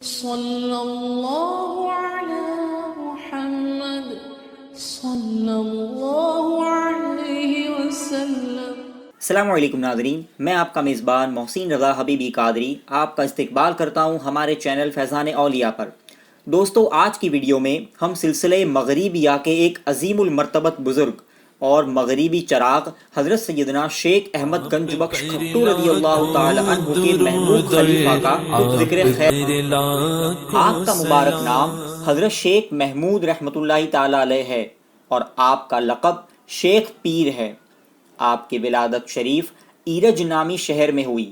صلی اللہ علی محمد صلی اللہ علیہ وسلم۔ السلام علیکم ناظرین، میں آپ کا میزبان محسن رضا حبیبی قادری آپ کا استقبال کرتا ہوں ہمارے چینل فیضان اولیاء پر۔ دوستو، آج کی ویڈیو میں ہم سلسلہ مغریبیہ کے ایک عظیم المرتبت بزرگ اور مغربی چراغ حضرت سیدنا شیخ احمد گنج بخش کھٹو رضی اللہ تعالی عنہ کے محبوب خلیفہ کا کچھ ذکر خیر۔ آپ کا مبارک نام حضرت شیخ محمود رحمۃ اللہ تعالی علیہ ہے اور آپ کا لقب شیخ پیر ہے۔ آپ کی ولادت شریف ایرج نامی شہر میں ہوئی۔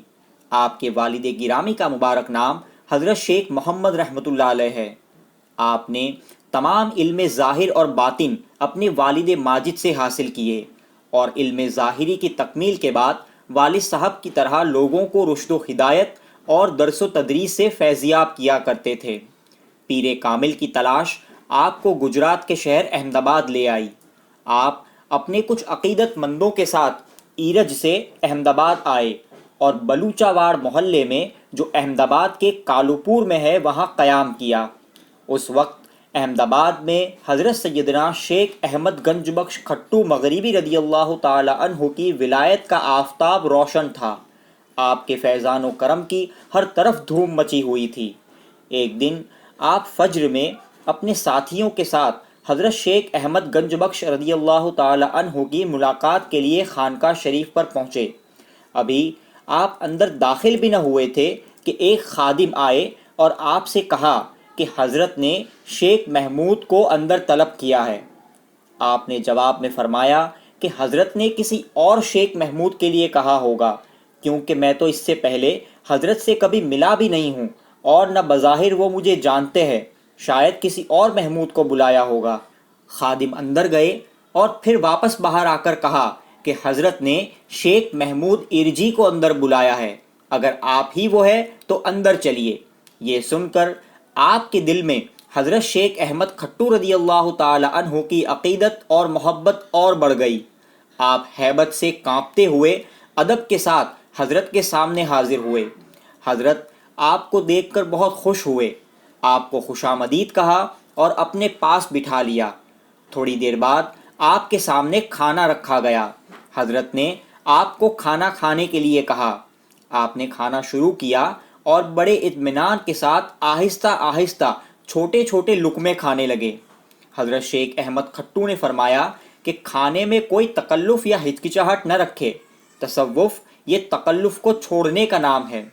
آپ کے والد گرامی کا مبارک نام حضرت شیخ محمد رحمۃ اللہ علیہ ہے۔ آپ نے تمام علم ظاہر اور باطن اپنے والد ماجد سے حاصل کیے اور علم ظاہری کی تکمیل کے بعد والد صاحب کی طرح لوگوں کو رشد و ہدایت اور درس و تدریس سے فیضیاب کیا کرتے تھے۔ پیر کامل کی تلاش آپ کو گجرات کے شہر احمد آباد لے آئی۔ آپ اپنے کچھ عقیدت مندوں کے ساتھ ایرج سے احمد آباد آئے اور بلوچا واڑ محلے میں جو احمد آباد کے کالوپور میں ہے وہاں قیام کیا۔ اس وقت احمد آباد میں حضرت سیدنا شیخ احمد گنج بخش کھٹو مغربی رضی اللہ تعالی عنہ کی ولایت کا آفتاب روشن تھا۔ آپ کے فیضان و کرم کی ہر طرف دھوم مچی ہوئی تھی۔ ایک دن آپ فجر میں اپنے ساتھیوں کے ساتھ حضرت شیخ احمد گنج بخش رضی اللہ تعالی عنہ کی ملاقات کے لیے خانقاہ شریف پر پہنچے۔ ابھی آپ اندر داخل بھی نہ ہوئے تھے کہ ایک خادم آئے اور آپ سے کہا کہ حضرت نے شیخ محمود کو اندر طلب کیا ہے۔ آپ نے جواب میں فرمایا کہ حضرت نے کسی اور شیخ محمود کے لیے کہا ہوگا، کیونکہ میں تو اس سے پہلے حضرت سے کبھی ملا بھی نہیں ہوں اور نہ بظاہر وہ مجھے جانتے ہیں، شاید کسی اور محمود کو بلایا ہوگا۔ خادم اندر گئے اور پھر واپس باہر آ کر کہا کہ حضرت نے شیخ محمود ارجی کو اندر بلایا ہے، اگر آپ ہی وہ ہے تو اندر چلیے۔ یہ سن کر آپ کے دل میں حضرت شیخ احمد کھٹو رضی اللہ تعالی عنہ کی عقیدت اور محبت اور بڑھ گئی۔ آپ ہیبت سے کانپتے ہوئے ادب کے ساتھ حضرت کے سامنے حاضر ہوئے۔ حضرت آپ کو دیکھ کر بہت خوش ہوئے، آپ کو خوش آمدید کہا اور اپنے پاس بٹھا لیا۔ تھوڑی دیر بعد آپ کے سامنے کھانا رکھا گیا۔ حضرت نے آپ کو کھانا کھانے کے لیے کہا۔ آپ نے کھانا شروع کیا اور بڑے اطمینان کے ساتھ آہستہ آہستہ چھوٹے چھوٹے لقمے کھانے لگے۔ حضرت شیخ احمد کھٹو نے فرمایا کہ کھانے میں کوئی تکلف یا ہچکچاہٹ نہ رکھے، تصوف یہ تکلف کو چھوڑنے کا نام ہے۔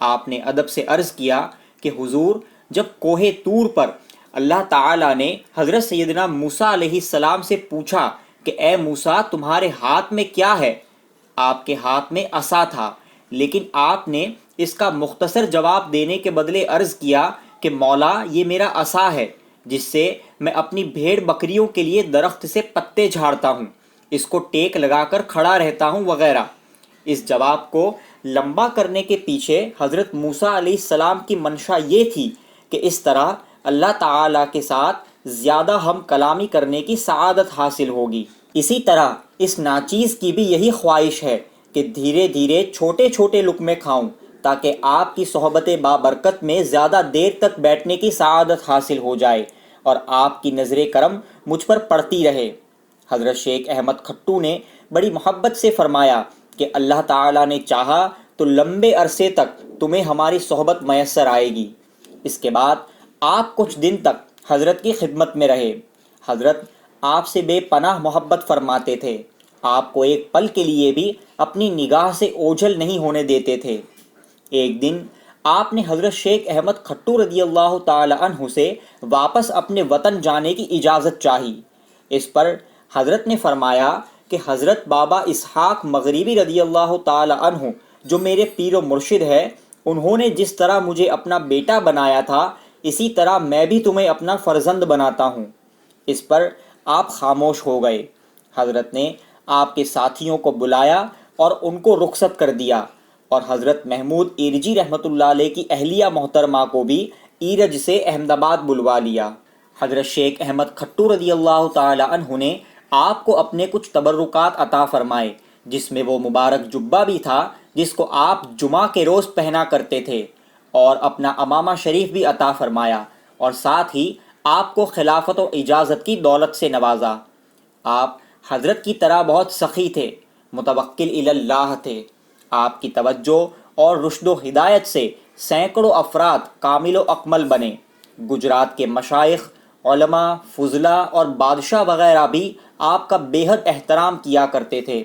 آپ نے ادب سے عرض کیا کہ حضور، جب کوہ طور پر اللہ تعالیٰ نے حضرت سیدنا موسیٰ علیہ السلام سے پوچھا کہ اے موسیٰ تمہارے ہاتھ میں کیا ہے، آپ کے ہاتھ میں عصا تھا، لیکن آپ نے اس کا مختصر جواب دینے کے بدلے عرض کیا کہ مولا یہ میرا عصا ہے جس سے میں اپنی بھیڑ بکریوں کے لیے درخت سے پتے جھاڑتا ہوں، اس کو ٹیک لگا کر کھڑا رہتا ہوں وغیرہ۔ اس جواب کو لمبا کرنے کے پیچھے حضرت موسیٰ علیہ السلام کی منشا یہ تھی کہ اس طرح اللہ تعالیٰ کے ساتھ زیادہ ہم کلامی کرنے کی سعادت حاصل ہوگی۔ اسی طرح اس ناچیز کی بھی یہی خواہش ہے کہ دھیرے دھیرے چھوٹے چھوٹے لقمے کھاؤں تاکہ آپ کی صحبت بابرکت میں زیادہ دیر تک بیٹھنے کی سعادت حاصل ہو جائے اور آپ کی نظر کرم مجھ پر پڑتی رہے۔ حضرت شیخ احمد کھٹو نے بڑی محبت سے فرمایا کہ اللہ تعالیٰ نے چاہا تو لمبے عرصے تک تمہیں ہماری صحبت میسر آئے گی۔ اس کے بعد آپ کچھ دن تک حضرت کی خدمت میں رہے۔ حضرت آپ سے بے پناہ محبت فرماتے تھے، آپ کو ایک پل کے لیے بھی اپنی نگاہ سے اوجھل نہیں ہونے دیتے تھے۔ ایک دن آپ نے حضرت شیخ احمد کھٹو رضی اللہ تعالی عنہ سے واپس اپنے وطن جانے کی اجازت چاہی۔ اس پر حضرت نے فرمایا کہ حضرت بابا اسحاق مغربی رضی اللہ تعالی عنہ جو میرے پیر و مرشد ہے، انہوں نے جس طرح مجھے اپنا بیٹا بنایا تھا اسی طرح میں بھی تمہیں اپنا فرزند بناتا ہوں۔ اس پر آپ خاموش ہو گئے۔ حضرت نے آپ کے ساتھیوں کو بلایا اور ان کو رخصت کر دیا اور حضرت محمود ارجی رحمۃ اللہ علیہ کی اہلیہ محترمہ کو بھی ایرج سے احمد آباد بلوا لیا۔ حضرت شیخ احمد کھٹو رضی اللہ تعالی عنہ نے آپ کو اپنے کچھ تبرکات عطا فرمائے، جس میں وہ مبارک جبہ بھی تھا جس کو آپ جمعہ کے روز پہنا کرتے تھے اور اپنا امامہ شریف بھی عطا فرمایا اور ساتھ ہی آپ کو خلافت و اجازت کی دولت سے نوازا۔ آپ حضرت کی طرح بہت سخی تھے، متوکل الی اللہ تھے۔ آپ کی توجہ اور رشد و ہدایت سے سینکڑوں افراد کامل و اکمل بنے۔ گجرات کے مشائخ، علماء، فضلاء اور بادشاہ وغیرہ بھی آپ کا بے حد احترام کیا کرتے تھے۔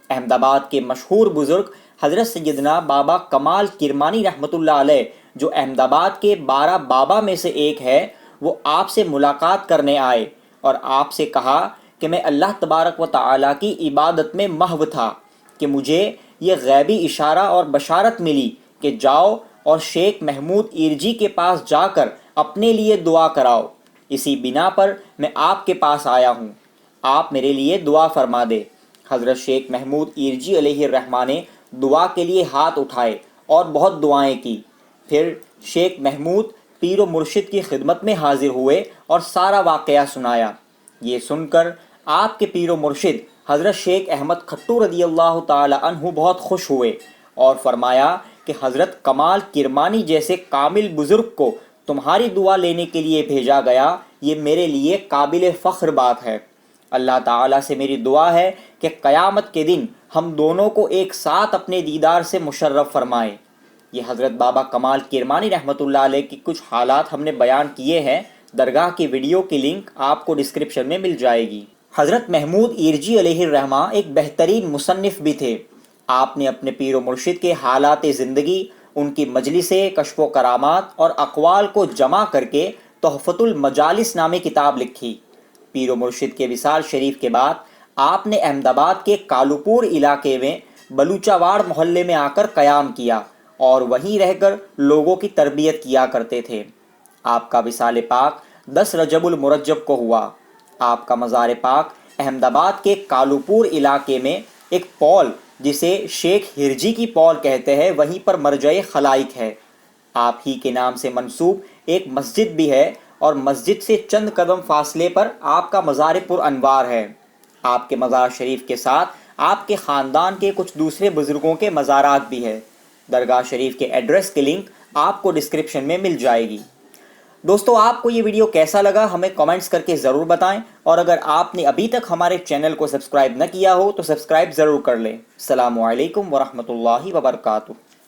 احمد آباد کے مشہور بزرگ حضرت سیدنا بابا کمال کرمانی رحمۃ اللہ علیہ، جو احمد آباد کے 12 بابا میں سے ایک ہے، وہ آپ سے ملاقات کرنے آئے اور آپ سے کہا کہ میں اللہ تبارک و تعالیٰ کی عبادت میں محو تھا کہ مجھے یہ غیبی اشارہ اور بشارت ملی کہ جاؤ اور شیخ محمود ایرجی کے پاس جا کر اپنے لیے دعا کراؤ۔ اسی بنا پر میں آپ کے پاس آیا ہوں، آپ میرے لیے دعا فرما دے۔ حضرت شیخ محمود ایرجی علیہ الرحمہ نے دعا کے لیے ہاتھ اٹھائے اور بہت دعائیں کی۔ پھر شیخ محمود پیر و مرشد کی خدمت میں حاضر ہوئے اور سارا واقعہ سنایا۔ یہ سن کر آپ کے پیر و مرشد حضرت شیخ احمد کھٹو رضی اللہ تعالی عنہ بہت خوش ہوئے اور فرمایا کہ حضرت کمال کرمانی جیسے کامل بزرگ کو تمہاری دعا لینے کے لیے بھیجا گیا، یہ میرے لیے قابل فخر بات ہے۔ اللہ تعالیٰ سے میری دعا ہے کہ قیامت کے دن ہم دونوں کو ایک ساتھ اپنے دیدار سے مشرف فرمائے۔ یہ حضرت بابا کمال کرمانی رحمۃ اللہ علیہ کی کچھ حالات ہم نے بیان کیے ہیں۔ درگاہ کی ویڈیو کی لنک آپ کو ڈسکرپشن میں مل جائے گی۔ حضرت محمود ایرجی علیہ الرحمہ ایک بہترین مصنف بھی تھے۔ آپ نے اپنے پیر و مرشد کے حالات زندگی، ان کی مجلسیں، کشف و کرامات اور اقوال کو جمع کر کے تحفۃ المجالس نامی کتاب لکھی۔ پیر و مرشد کے وصال شریف کے بعد آپ نے احمد آباد کے کالوپور علاقے میں بلوچہ واڑ محلے میں آ کر قیام کیا اور وہیں رہ کر لوگوں کی تربیت کیا کرتے تھے۔ آپ کا وصال پاک 10 رجب المرجب کو ہوا۔ آپ کا مزار پاک احمد آباد کے کالوپور علاقے میں ایک پول، جسے شیخ ہرجی کی پول کہتے ہیں، وہیں پر مرجع خلائق ہے۔ آپ ہی کے نام سے منسوب ایک مسجد بھی ہے اور مسجد سے چند قدم فاصلے پر آپ کا مزار پر انوار ہے۔ آپ کے مزار شریف کے ساتھ آپ کے خاندان کے کچھ دوسرے بزرگوں کے مزارات بھی ہے۔ درگاہ شریف کے ایڈریس کی لنک آپ کو ڈسکرپشن میں مل جائے گی۔ دوستو، آپ کو یہ ویڈیو کیسا لگا ہمیں کامنٹس کر کے ضرور بتائیں، اور اگر آپ نے ابھی تک ہمارے چینل کو سبسکرائب نہ کیا ہو تو سبسکرائب ضرور کر لیں۔ السلام علیکم ورحمۃ اللہ وبرکاتہ۔